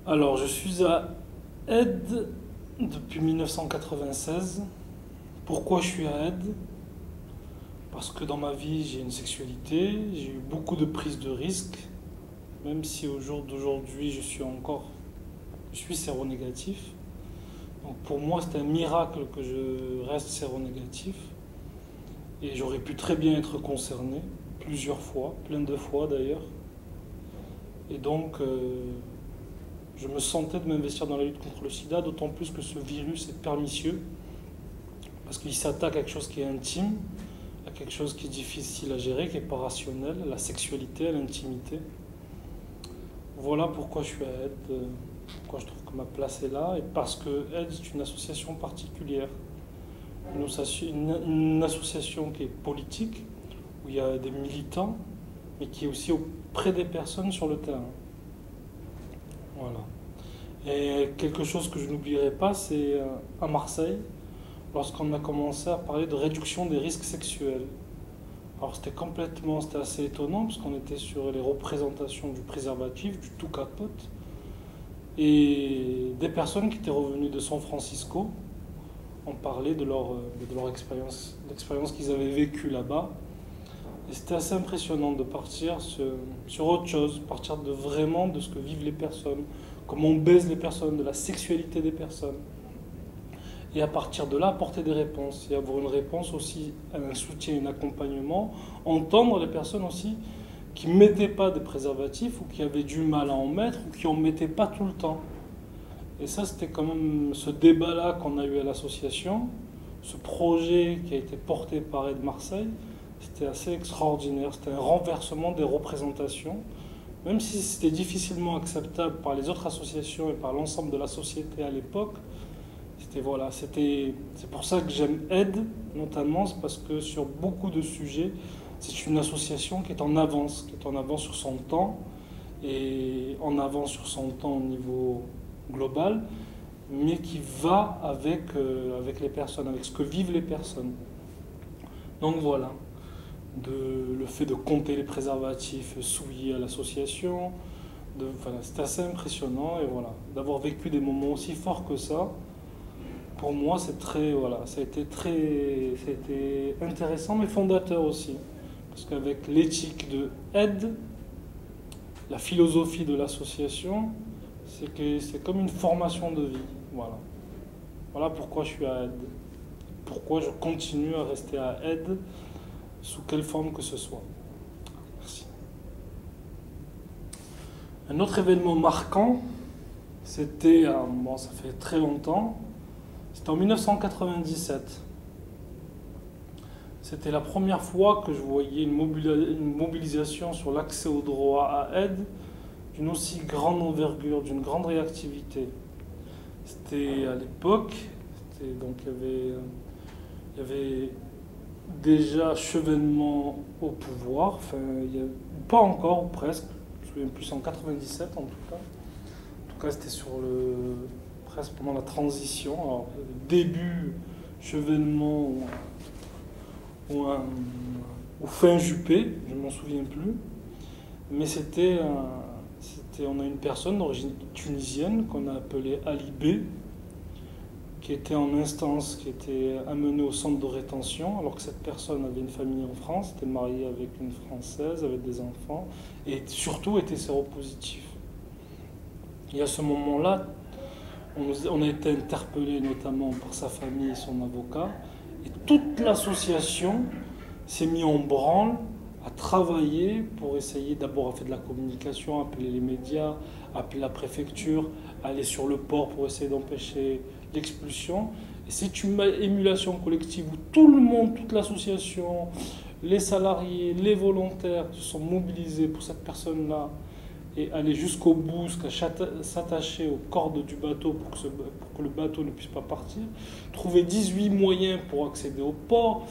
Alors, je suis à Aide depuis 1996. Pourquoi je suis à Aide? Parce que dans ma vie, j'ai une sexualité, j'ai eu beaucoup de prises de risques, même si au jour d'aujourd'hui, je suis séronégatif. Donc pour moi, c'est un miracle que je reste séronégatif. Et j'aurais pu très bien être concerné, plusieurs fois, plein de fois d'ailleurs. Et donc, je me sentais de m'investir dans la lutte contre le sida, d'autant plus que ce virus est pernicieux, parce qu'il s'attaque à quelque chose qui est intime, à quelque chose qui est difficile à gérer, qui n'est pas rationnel, la sexualité, l'intimité. Voilà pourquoi je suis à Aide, pourquoi je trouve que ma place est là, et parce que Aide est une association particulière, une association qui est politique, où il y a des militants, mais qui est aussi auprès des personnes sur le terrain. Voilà. Et quelque chose que je n'oublierai pas, c'est à Marseille, lorsqu'on a commencé à parler de réduction des risques sexuels. Alors c'était assez étonnant, parce qu'on était sur les représentations du préservatif, du tout capote, et des personnes qui étaient revenues de San Francisco ont parlé de leur expérience, l'expérience qu'ils avaient vécue là-bas. Et c'était assez impressionnant de partir sur autre chose, partir de vraiment de ce que vivent les personnes, comment on baise les personnes, de la sexualité des personnes. Et à partir de là, apporter des réponses. Et avoir une réponse aussi, un soutien, un accompagnement. Entendre les personnes aussi qui ne mettaient pas des préservatifs ou qui avaient du mal à en mettre ou qui n'en mettaient pas tout le temps. Et ça, c'était quand même ce débat-là qu'on a eu à l'association, ce projet qui a été porté par Aide Marseille. C'était assez extraordinaire, c'était un renversement des représentations, même si c'était difficilement acceptable par les autres associations et par l'ensemble de la société à l'époque. C'est pour ça que j'aime Aide, notamment, c'est parce que sur beaucoup de sujets, c'est une association qui est en avance sur son temps, et en avance sur son temps au niveau global, mais qui va avec les personnes, avec ce que vivent les personnes. Donc voilà. Le fait de compter les préservatifs souillés à l'association. C'était assez impressionnant et voilà, d'avoir vécu des moments aussi forts que ça. Pour moi, ça a été intéressant mais fondateur aussi, parce qu'avec l'éthique de Aide, la philosophie de l'association, c'est que c'est comme une formation de vie. Voilà. Voilà pourquoi je suis à Aide. Pourquoi je continue à rester à Aide sous quelle forme que ce soit. Merci. Un autre événement marquant, c'était, ça fait très longtemps, c'était en 1997. C'était la première fois que je voyais une mobilisation sur l'accès au droit à Aide d'une aussi grande envergure, d'une grande réactivité. C'était à l'époque, donc il y avait déjà Chevènement au pouvoir, pas encore, ou presque, je me souviens plus, en 97 en tout cas. En tout cas, c'était presque pendant la transition, alors début Chevènement ou fin Juppé, je ne m'en souviens plus. Mais on a une personne d'origine tunisienne qu'on a appelée Ali B, qui était en instance, qui était amenée au centre de rétention, alors que cette personne avait une famille en France, était mariée avec une Française, avait des enfants, et surtout était séropositif. Et à ce moment-là, on a été interpellé notamment par sa famille et son avocat, et toute l'association s'est mise en branle à travailler pour essayer, d'abord à faire de la communication, appeler les médias, appeler la préfecture, aller sur le port pour essayer d'empêcher l'expulsion. Et c'est une émulation collective où tout le monde, toute l'association, les salariés, les volontaires se sont mobilisés pour cette personne-là et aller jusqu'au bout, s'attacher aux cordes du bateau pour que le bateau ne puisse pas partir, trouver 18 moyens pour accéder au port,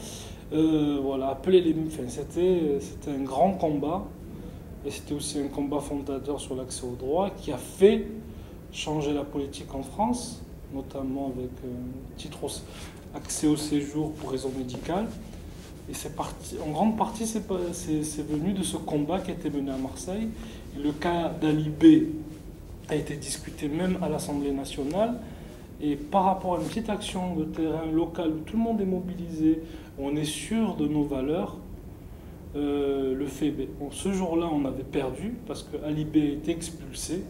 voilà, appeler les... Enfin, c'était un grand combat, et c'était aussi un combat fondateur sur l'accès au droit qui a fait changer la politique en France, notamment avec titre accès au séjour pour raison médicale. Et en grande partie, c'est venu de ce combat qui a été mené à Marseille. Et le cas d'Ali B a été discuté même à l'Assemblée nationale. Et par rapport à une petite action de terrain local où tout le monde est mobilisé, où on est sûr de nos valeurs, le fait, bon, ce jour-là, on avait perdu parce que Ali B a été expulsé.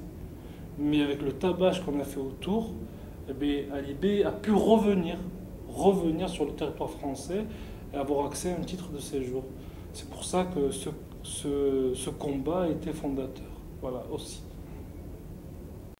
Mais avec le tabac qu'on a fait autour, Ali B a pu revenir sur le territoire français et avoir accès à un titre de séjour. C'est pour ça que ce combat a été fondateur. Voilà, aussi.